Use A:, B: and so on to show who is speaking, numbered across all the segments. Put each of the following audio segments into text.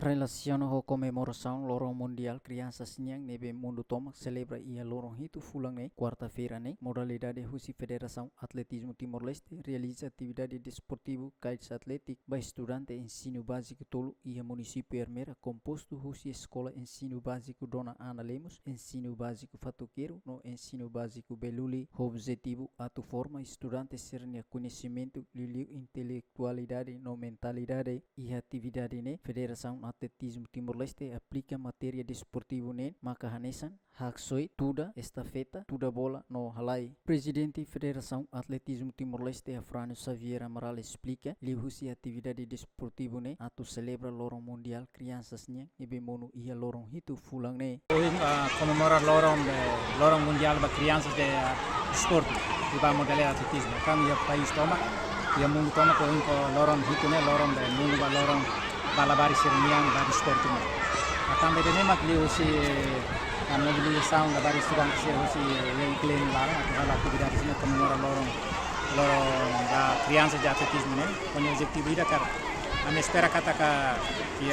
A: Relaciona com a comemoração Lorong Mundial Crianças Nhang nebe mundo toma celebra ia Lorong Hitu Fulang ne quarta-feira ne modalidade Rusi Federação Atletismo Timor-Leste realiza atividade desportivo kites atlético para estudante ensino básico tolo ia município Ermera composto Rusi Escola Ensino Básico Dona Ana Lemos ensino básico Fatuqueiro no ensino básico Beluli objetivo atu forma estudante sernia conhecimento liliu intelectualidade no mentalidade e atividade ne Federação Atletismo Timor-Leste aplica matéria desportivo nen maka hanesan haksoi tuda estafeta tuda bola no halai. Presidente Federação Atletismo Timor-Leste Afrânio Xavier Amaral explica lihusi atividade desportivo ne atu celebra Lorong Mundial Crianças ne ebemono ia Lorong Hitu Fulang ne.
B: Hoje comemorar Lorong Mundial para crianças de desporto e para modalidade atletismo. Kami ya país toma, ya mundo toma ko Lorong Hitu ne Lorong de mundo ba Lorong balabari serniang da desporto ne. Também de nema que hoje a mobilização da vários estudantes hoje é incluído lá, a atividade ne comemorar Lorong da crianças de atletismo ne, com o objetivo ida cara. A minha espera que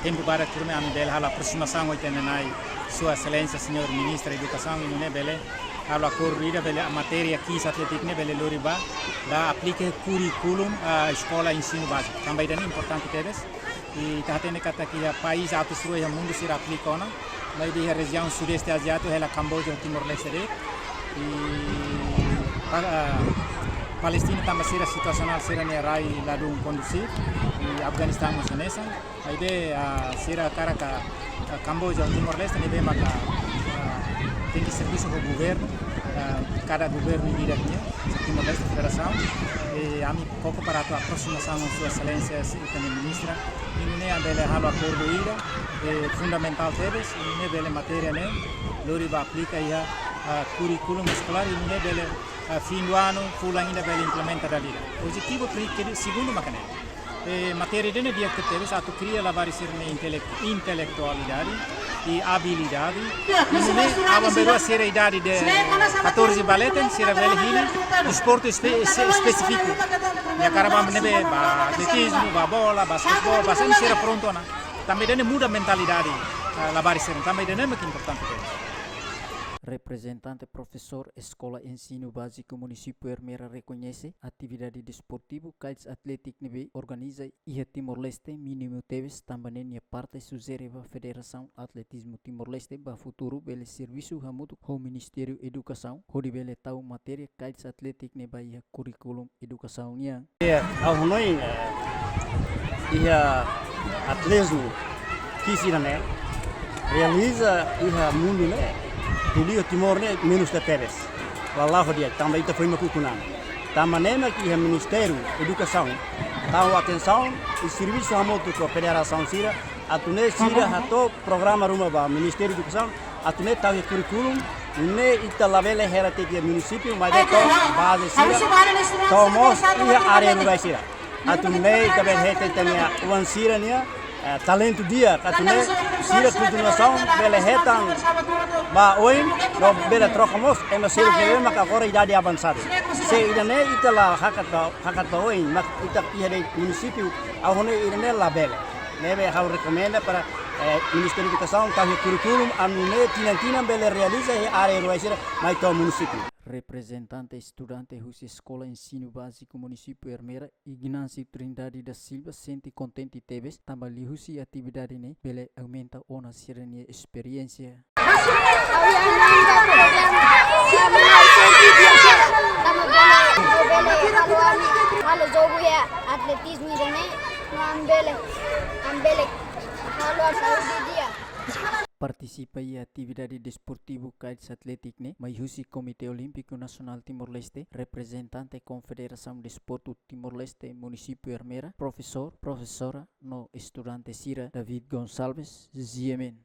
B: tempo para turma a minha hala aproximação hoje tenenai Sua Excelência Senhor Ministro da Educação e não é bele hala acordo ida bele a matéria aqui atletismo ne bele loriba da aplica curriculum a escola ensino básico. Também é importante teres e tá tendo que a país atusrua e o mundo se aplica na mas de região sudeste asiático ela Camboja Timor-Leste e Palestina também será situacional será ne rai lado conduzir e Afeganistão não nessa a ideia será cara Camboja Timor-Leste ne bem maka tem que serviço do governo cada governo ira aqui Timor-Leste Federação e a mim pouco para a aproximação com Sua Excelência e ministra e não é a bela halo acordo ira fundamental deles e não é bela matéria né loriba aplica ia curriculum escolar e não é bela fim do ano fulang ainda bela implementa da lira objetivo segundo macane matéria dene dia que teve satu cria lavar sirne intelectualidade e habilidade e não é a ser a idade de 14 baleten será bela hili esporte específico e a cara vamos nebe atletismo bola basquetebol bastante será pronto na também dene muda mentalidade lavar sirne também dene muito importante
A: Representante professor Escola Ensino Básico Município Ermera reconhece atividade desportivo kites atlético nebe organiza ia Timor-Leste mínimo teves também a parte suzereva Federação Atletismo Timor-Leste ba futuro bele serviço hamutu ho Ministério Educação hodi bele tau matéria kites atlético neba ia curriculum educação nia
C: ao noi ia atletismo kisira né realiza ia mundo né Tuliu Timor ne menos da teres. Lalau dia também está foi macucunan. Tamanema que o Ministério Educação dá atenção e serviço a moto com a Federação Sira, a tune Sira hato programa rumah ba Ministério Educação, a tune tahu curriculum, ne ita lavele heritage município, mas é to base Sira. Tomos ia área rural Sira. A tune também hete tenia uan Sira nia talento dia katune sira continuação bele hetan ba oin no bele trocamos e mas sira que maka agora idade avançada se idane itala hakat ba oin mak ita ihade município ahone idane la bele nebe hau recomenda para Ministério da Educação tahu curriculum anune tinantina bele realiza e área rural sira mai to município
A: Representante estudante Rusi Escola Ensino Básico Município Ermera Ignacio Trindade da Silva sente contente teves também Rusi atividade ne bele aumenta ona sirene experiência
D: Halo jogo ya atletismo irene ambele halo saúde dia
A: Participa em atividade desportivo kites atlético ne Maihusi Comitê Olímpico Nacional Timor-Leste representante Confederação de Desporto Timor-Leste Município Ermera professora no estudante Sira David Gonçalves Ziemen